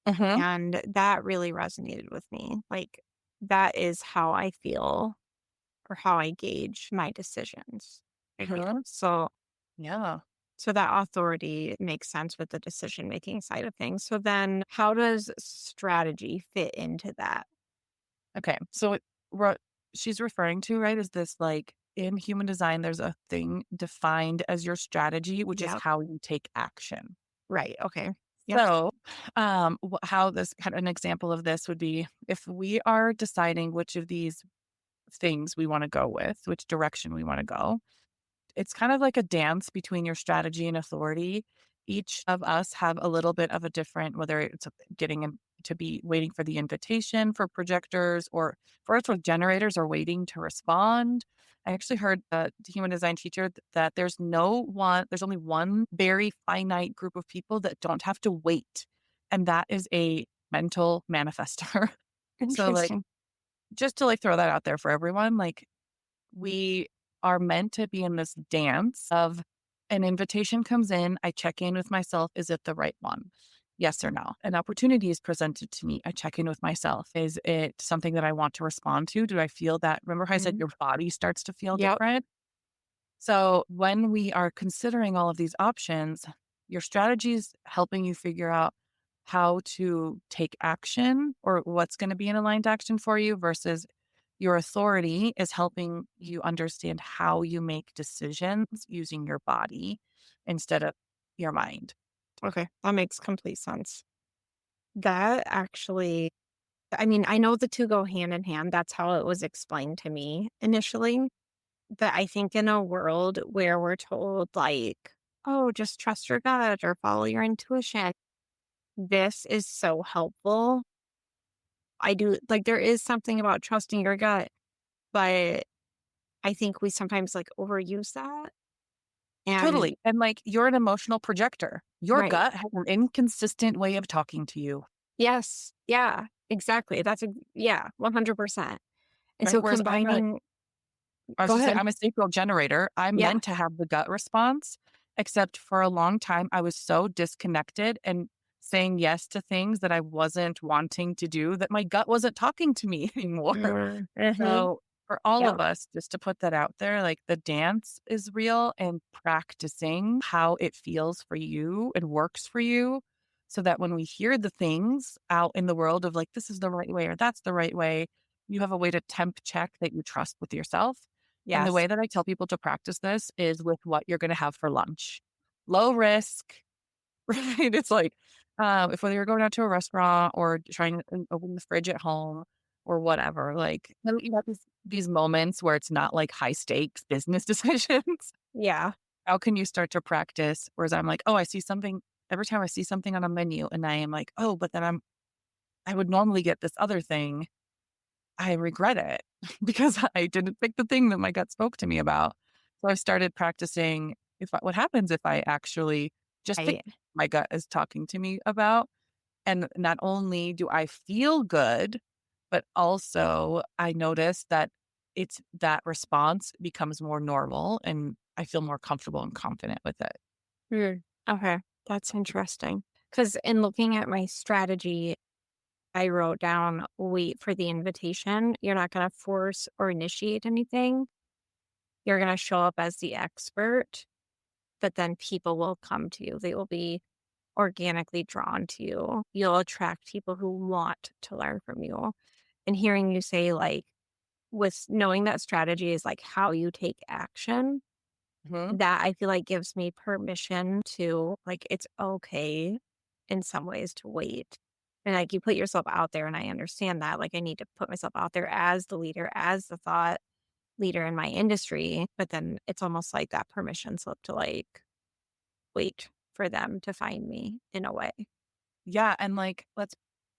Hmm. and that really resonated with me. Like that is how I feel or how I gauge my decisions. Hmm. So, Yeah. so that authority makes sense with the decision making side of things. So then how does strategy fit into that? Okay. So what she's referring to, right, is this like in human design, there's a thing defined as your strategy, which is Yep. how you take action. Right. Okay. Yep. So, how this kind of an example of this would be if we are deciding which of these things we want to go with, which direction we want to go, it's kind of like a dance between your strategy and authority. Each of us have a little bit of a different, whether it's getting to be waiting for the invitation for projectors, or for us with generators are waiting to respond. I actually heard a human design teacher that there's only one very finite group of people that don't have to wait. And that is a mental manifester. So like, Interesting. just to like throw that out there for everyone, like we are meant to be in this dance of an invitation comes in, I check in with myself, is it the right one? Yes or no? An opportunity is presented to me. I check in with myself. Is it something that I want to respond to? Do I feel that? Remember how I said Mhm. your body starts to feel Yep. different? So when we are considering all of these options, your strategy is helping you figure out how to take action or what's going to be an aligned action for you versus your authority is helping you understand how you make decisions using your body instead of your mind. Okay. That makes complete sense. That actually, I mean, I know the two go hand in hand. That's how it was explained to me initially. But I think in a world where we're told, like, oh, just trust your gut or follow your intuition, this is so helpful. I do like, there is something about trusting your gut, but I think we sometimes like overuse that. And Totally. And like you're an emotional projector. Your right. gut has an inconsistent way of talking to you, Yes. Yeah. Exactly. Yeah, 100%. And right? so Whereas combining, I was go just say ahead. I'm a sacral generator. I'm Yeah. meant to have the gut response, except for a long time I was so disconnected and saying yes to things that I wasn't wanting to do, that my gut wasn't talking to me anymore. Mm-hmm. So for all Yep. of us, just to put that out there, like the dance is real and practicing how it feels for you and works for you. So that when we hear the things out in the world of like, this is the right way or that's the right way, you have a way to temp check that you trust with yourself. And the Yes. way that I tell people to practice this is with what you're going to have for lunch. Low risk, right? It's like, if whether you're going out to a restaurant or trying to open the fridge at home or whatever, like then you have these moments where it's not like high stakes business decisions. Yeah. How can you start to practice? Whereas I'm like, oh, I see something every time I see something on a menu, and I am like, oh, but then I would normally get this other thing. I regret it because I didn't pick the thing that my gut spoke to me about. So I started practicing what happens if I actually just pick Right. my gut is talking to me about. And not only do I feel good, but also I notice that it's that response becomes more normal and I feel more comfortable and confident with it. Mm. Okay. That's interesting. Because in looking at my strategy, I wrote down wait for the invitation. You're not going to force or initiate anything. You're going to show up as the expert, but then people will come to you. They will be organically drawn to you. You'll attract people who want to learn from you. And hearing you say, like, with knowing that strategy is like how you take action, Mhm. that I feel like gives me permission to, like, it's okay in some ways to wait. And like you put yourself out there, and I understand that. Like, I need to put myself out there as the leader, as the thought leader in my industry. But then it's almost like that permission slip to like wait for them to find me in a way. Yeah, and like let's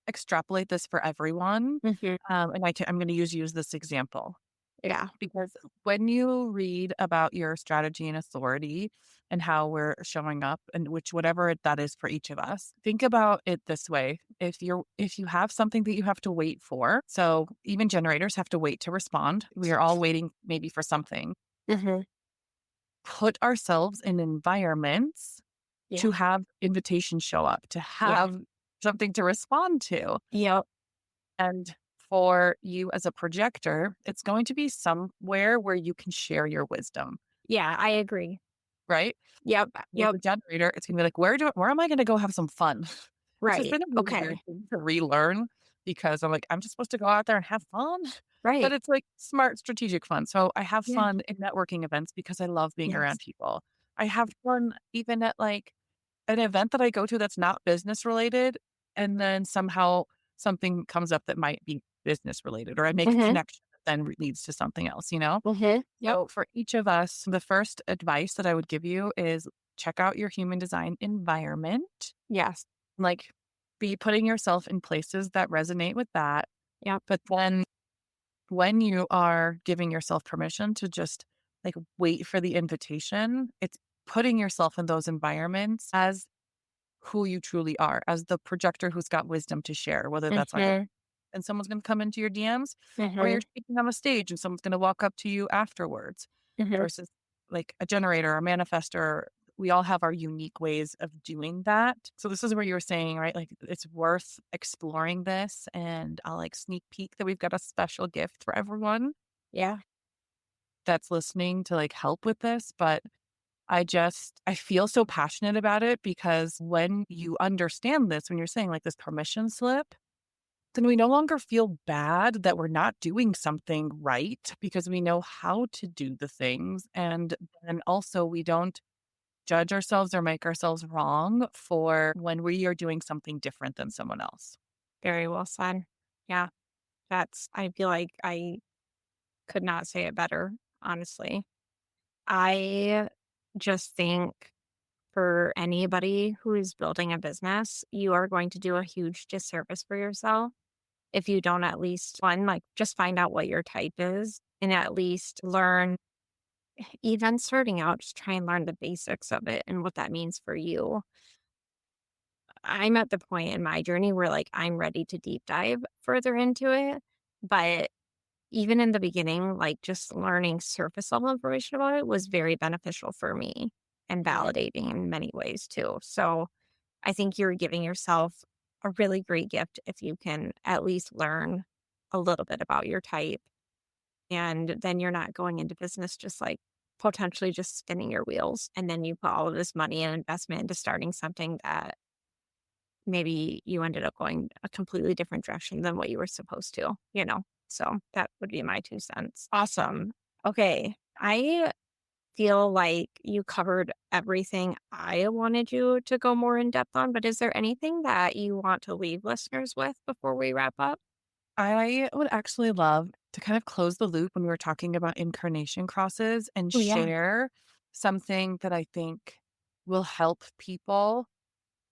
extrapolate this for everyone. Hmm. And I'm going to use this example. Yeah. Because when you read about your strategy and authority and how we're showing up and whatever that is for each of us, think about it this way. If you have something that you have to wait for, so even generators have to wait to respond. We are all waiting maybe for something. Hmm. Put ourselves in environments Yeah. to have invitations show up, to Yeah. have something to respond to. Yep. And for you as a projector, it's going to be somewhere where you can share your wisdom, Yeah. I agree. right? Yep. With Yep. the generator, it's gonna be like, where am I gonna go have some fun? Which has Right. been a really weird Okay. thing to relearn because I'm like, I'm just supposed to go out there and have fun. But Right. it's like smart, strategic fun. So I have Yeah. fun in networking events because I love being Yes. around people. I have fun even at like an event that I go to that's not business related, and then somehow something comes up that might be business related, or I make a Hmm. connection that then leads to something else, you know? Hmm. Yep. So for each of us, the first advice that I would give you is check out your human design environment. Yes. Like be putting yourself in places that resonate with that. Yep. But then when you are giving yourself permission to just like wait for the invitation, it's putting yourself in those environments as who you truly are, as the projector who's got wisdom to share, whether that's on Hmm. and someone's going to come into your DMs or Hmm. you're speaking on a stage and someone's going to walk up to you afterwards Hmm. versus like a generator or manifester. We all have our unique ways of doing that. So this is where you were saying, right? Like it's worth exploring this. And I'll like sneak peek that we've got a special gift for everyone Yeah. that's listening to like help with this. But I feel so passionate about it because when you understand this, when you're saying like this permission slip, then we no longer feel bad that we're not doing something right because we know how to do the things. And then also we don't judge ourselves or make ourselves wrong for when we are doing something different than someone else. Very well said. Yeah. I feel like I could not say it better, honestly. I just think for anybody who is building a business, you are going to do a huge disservice for yourself if you don't at least one, like just find out what your type is and at least learn, even starting out, just try and learn the basics of it and what that means for you. I'm at the point in my journey where like I'm ready to deep dive further into it. But even in the beginning, like just learning surface level information about it was very beneficial for me and Mhm. validating in many ways too. So I think you're giving yourself a really great gift if you can at least learn a little bit about your type. And then you're not going into business just like potentially just spinning your wheels. And then you put all of this money and investment into starting something that maybe you ended up going a completely different direction than what you were supposed to, you know? So that would be my 2 cents. Awesome. Okay. I feel like you covered everything I wanted you to go more in depth on, but is there anything that you want to leave listeners with before we wrap up? I would actually love to kind of close the loop when we were talking about incarnation crosses and Oh, yeah. share something that I think will help people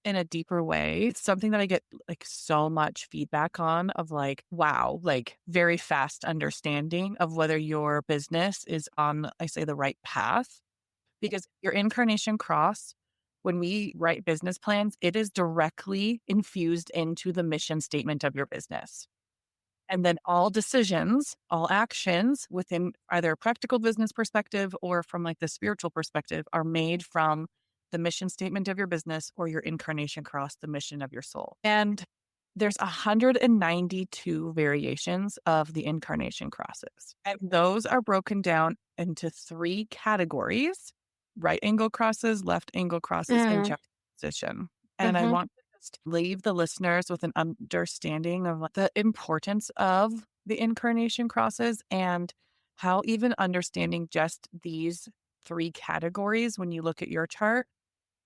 in a deeper way. It's something that I get like so much feedback on of like, wow, like very fast understanding of whether your business is on, I say, the right path. Because your incarnation cross, when we write business plans, it is directly infused into the mission statement of your business. And then all decisions, all actions within either a practical business perspective or from like the spiritual perspective are made from the mission statement of your business or your incarnation cross, the mission of your soul. And there's 192 variations of the incarnation crosses. And those are broken down into 3 categories: right angle crosses, left angle crosses, and Mm, juxtaposition. And I hmm want just leave the listeners with an understanding of like, the importance of the incarnation crosses and how even understanding just these 3 categories when you look at your chart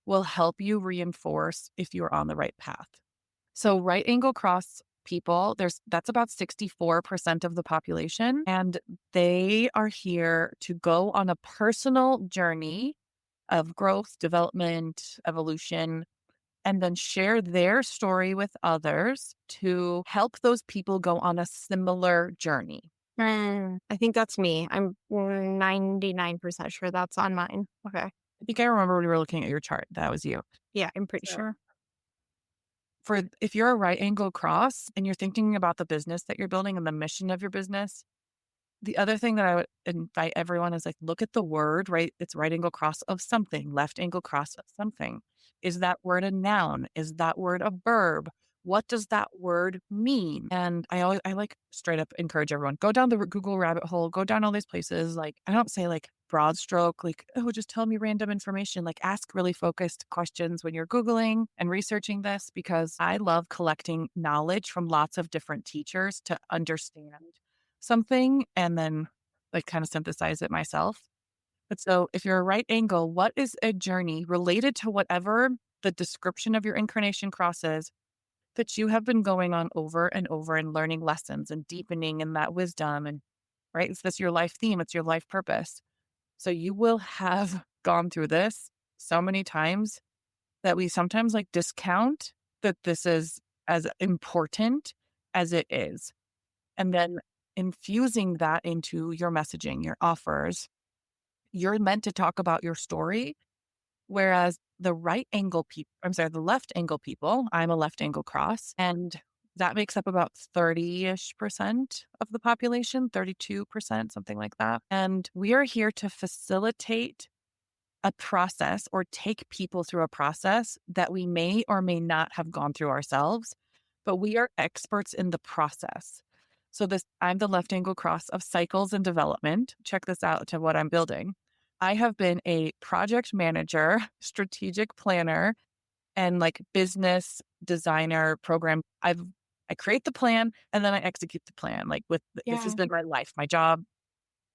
will help you reinforce if you're on the right path. So right angle cross people, that's about 64% of the population, and they are here to go on a personal journey of growth, development, evolution, and then share their story with others to help those people go on a similar journey. I think that's me. I'm 99% sure that's on mine. Okay. I think I remember when we were looking at your chart, that was you. Yeah, I'm pretty So sure. for if you're a right angle cross and you're thinking about the business that you're building and the mission of your business, the other thing that I would invite everyone is like, look at the word, right? It's right angle cross of something, left angle cross of something. Is that word a noun? Is that word a verb? What does that word mean? And I like straight up encourage everyone, go down the Google rabbit hole, go down all these places. Like, I don't say like broad stroke, like, oh, just tell me random information. Like, ask really focused questions when you're Googling and researching this, because I love collecting knowledge from lots of different teachers to understand something and then like kind of synthesize it myself. But so if you're a right angle, what is a journey related to whatever the description of your incarnation cross is that you have been going on over and over and learning lessons and deepening in that wisdom? And right, it's this your life theme, it's your life purpose. So you will have gone through this so many times that we sometimes like discount that this is as important as it is, and then infusing that into your messaging, your offers. You're meant to talk about your story, whereas the right angle people, I'm sorry, the left angle people, I'm a left angle cross, and that makes up about 30-ish% of the population, 32%, something like that. And we are here to facilitate a process or take people through a process that we may or may not have gone through ourselves, but we are experts in the process. So this I'm the left angle cross of cycles and development. Check this out to what I'm building. I have been a project manager, strategic planner, and like business designer program. I create the plan and then I execute the plan. Like this has Yeah. been my life, my job,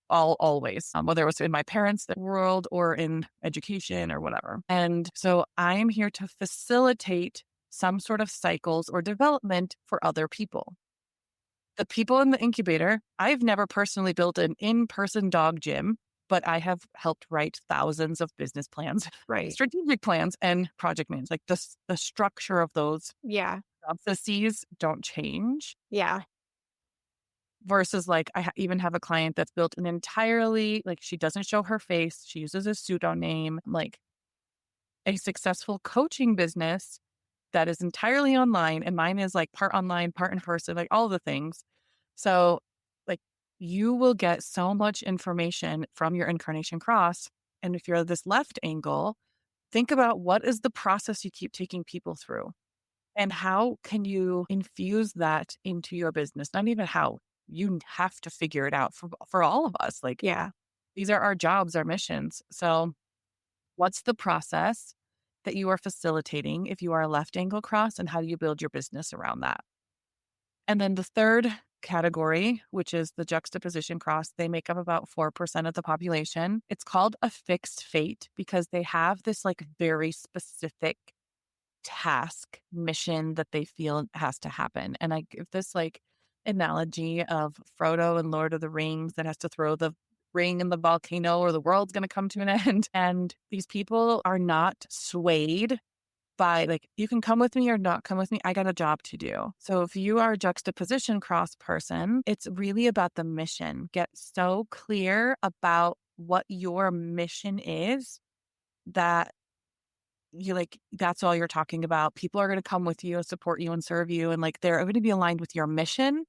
always, whether it was in my parents' world or in education or whatever. And so I am here to facilitate some sort of cycles or development for other people. The people in the incubator, I've never personally built an in-person dog gym, but I have helped write thousands of business plans, Right. strategic plans, and project plans. Like the structure of those Yeah. processes don't change. Yeah. Versus like even have a client that's built an entirely like she doesn't show her face, she uses a pseudonym, like a successful coaching business that is entirely online, and mine is like part online, part in person, like all the things. So like you will get so much information from your incarnation cross. And if you're this left angle, think about what is the process you keep taking people through and how can you infuse that into your business? Not even how, you have to figure it out for all of us. Like Yeah. these are our jobs, our missions. So what's the process that you are facilitating if you are a left angle cross, and how do you build your business around that? And then the third category, which is the juxtaposition cross, they make up about 4% of the population. It's called a fixed fate because they have this like very specific task mission that they feel has to happen. And I give this like analogy of Frodo and Lord of the Rings that has to throw the ring in the volcano or the world's going to come to an end. And these people are not swayed by like, you can come with me or not come with me. I got a job to do. So if you are a juxtaposition cross person, it's really about the mission. Get so clear about what your mission is that you like, that's all you're talking about. People are going to come with you, support you, and serve you. And like, they're going to be aligned with your mission.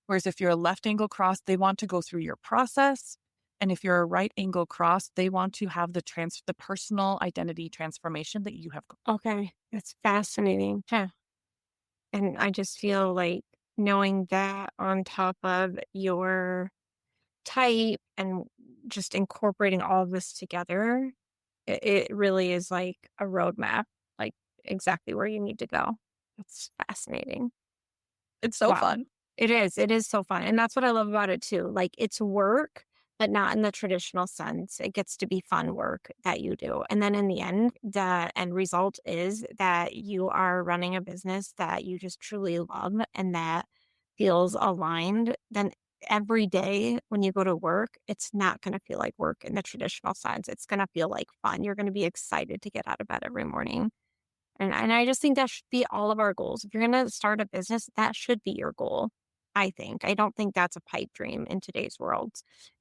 Whereas if you're a left angle cross, they want to go through your process. And if you're a right angle cross, they want to have the personal identity transformation that you have. Okay. That's fascinating. Huh. And I just feel like knowing that on top of your type and just incorporating all of this together, it really is like a roadmap, like exactly where you need to go. It's fascinating. It's so Wow. fun. It is. It is so fun. And that's what I love about it too. Like it's work, but not in the traditional sense. It gets to be fun work that you do. And then in the end, the end result is that you are running a business that you just truly love and that feels aligned. Then every day when you go to work, it's not going to feel like work in the traditional sense. It's going to feel like fun. You're going to be excited to get out of bed every morning. And I just think that should be all of our goals. If you're gonna start a business, that should be your goal, I think. I don't think that's a pipe dream in today's world.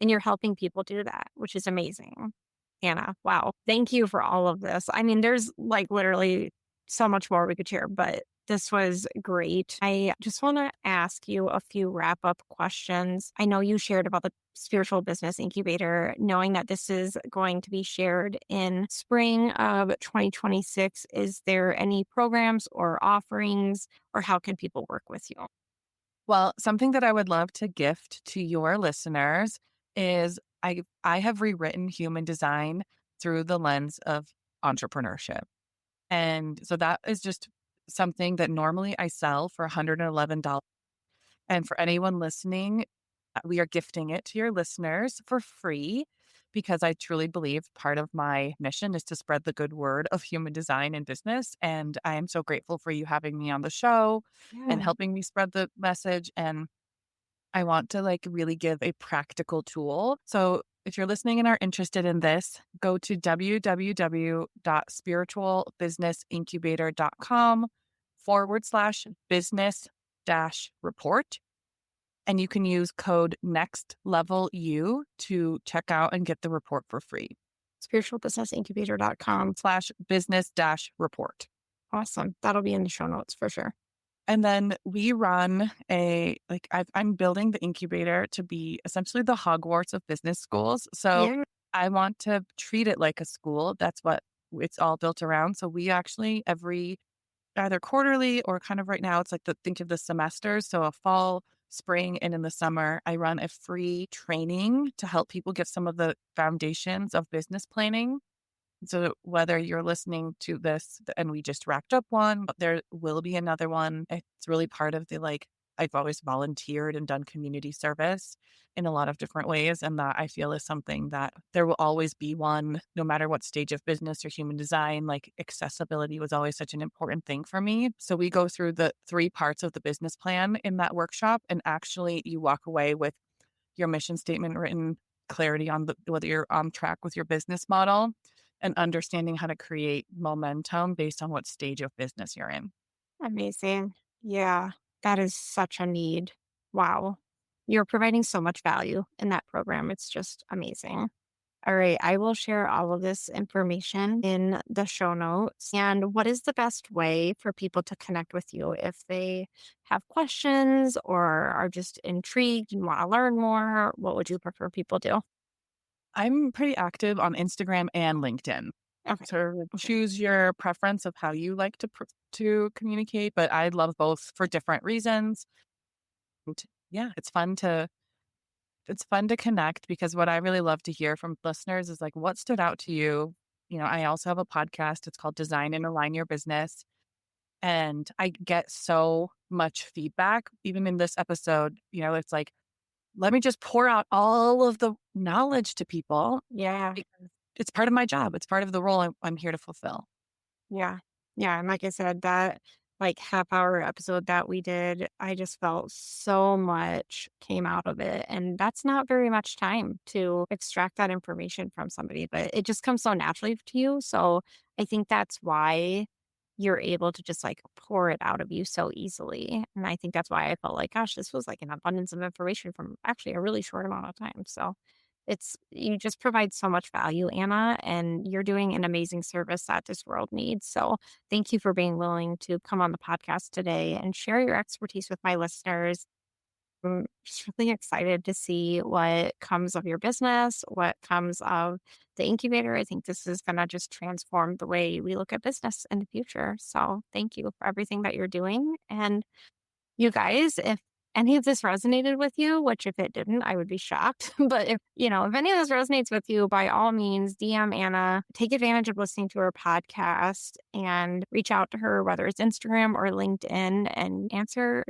And you're helping people do that, which is amazing. Anna, wow. Thank you for all of this. I mean, there's like literally so much more we could share, but this was great. I just want to ask you a few wrap up questions. I know you shared about the spiritual business incubator, knowing that this is going to be shared in spring of 2026. Is there any programs or offerings, or how can people work with you? Well, something that I would love to gift to your listeners is I have rewritten human design through the lens of entrepreneurship. And so that is just something that normally I sell for $111. And for anyone listening, we are gifting it to your listeners for free because I truly believe part of my mission is to spread the good word of human design in business. And I am so grateful for you having me on the show and Yeah. helping me spread the message. And I want to like really give a practical tool. So if you're listening and are interested in this, go to www.spiritualbusinessincubator.com/business dash report. And you can use code next level U to check out and get the report for free Spiritualbusinessincubator.com. slash business dash report. Awesome. That'll be in the show notes for sure. And then we run I'm building the incubator to be essentially the Hogwarts of business schools. So Yeah. I want to treat it like a school. That's what it's all built around. So we actually every either quarterly or kind of right now, it's like think of the semesters. So a fall, spring, and in the summer, I run a free training to help people get some of the foundations of business planning. So whether you're listening to this and we just wrapped up one, but there will be another one. It's really part of the like, I've always volunteered and done community service in a lot of different ways. And that I feel is something that there will always be one, no matter what stage of business or human design. Like accessibility was always such an important thing for me. So we go through the three parts of the business plan in that workshop. And actually, you walk away with your mission statement written, clarity on whether you're on track with your business model, and understanding how to create momentum based on what stage of business you're in. Amazing. Yeah, that is such a need. Wow. You're providing so much value in that program. It's just amazing. All right. I will share all of this information in the show notes. And what is the best way for people to connect with you if they have questions or are just intrigued and want to learn more? What would you prefer people do? I'm pretty active on Instagram and LinkedIn. Okay. to Okay. choose your preference of how you like to communicate, but I love both for different reasons. And yeah, it's fun to connect because what I really love to hear from listeners is like what stood out to you. I also have a podcast. It's called Design and Align Your Business. And I get so much feedback, even in this episode. It's like, let me just pour out all of the knowledge to people Yeah. because it's part of my job. It's part of the role I'm here to fulfill. Yeah. Yeah. And like I said, that like half-hour episode that we did, I just felt so much came out of it. And that's not very much time to extract that information from somebody, but it just comes so naturally to you. So I think that's why you're able to just like pour it out of you so easily. And I think that's why I felt like, gosh, this was like an abundance of information from actually a really short amount of time. So you just provide so much value, Anna, and you're doing an amazing service that this world needs. So thank you for being willing to come on the podcast today and share your expertise with my listeners. I'm just really excited to see what comes of your business, what comes of the incubator. I think this is going to just transform the way we look at business in the future. So thank you for everything that you're doing. And you guys, if any of this resonated with you, which if it didn't, I would be shocked. But if any of this resonates with you, by all means, DM Anna, take advantage of listening to her podcast and reach out to her, whether it's Instagram or LinkedIn, and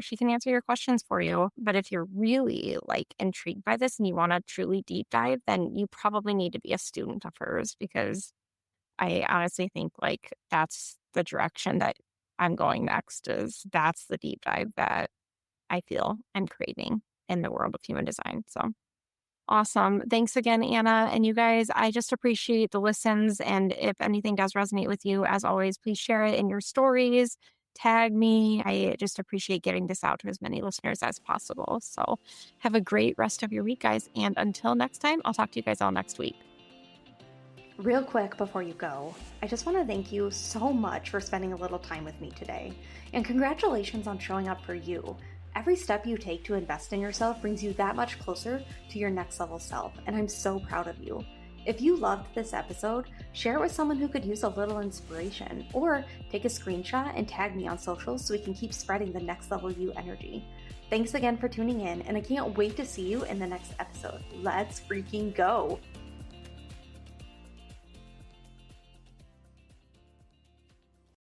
she can answer your questions for you. But if you're really like intrigued by this and you want to truly deep dive, then you probably need to be a student of hers, because I honestly think like that's the direction that I'm going next. Is that's the deep dive that I feel I'm craving in the world of human design. So awesome. Thanks again, Anna. And you guys, I just appreciate the listens. And if anything does resonate with you, as always, please share it in your stories. Tag me. I just appreciate getting this out to as many listeners as possible. So have a great rest of your week, guys. And until next time, I'll talk to you guys all next week. Real quick before you go, I just want to thank you so much for spending a little time with me today. And congratulations on showing up for you. Every step you take to invest in yourself brings you that much closer to your next level self, and I'm so proud of you. If you loved this episode, share it with someone who could use a little inspiration, or take a screenshot and tag me on socials so we can keep spreading the next level you energy. Thanks again for tuning in, and I can't wait to see you in the next episode. Let's freaking go!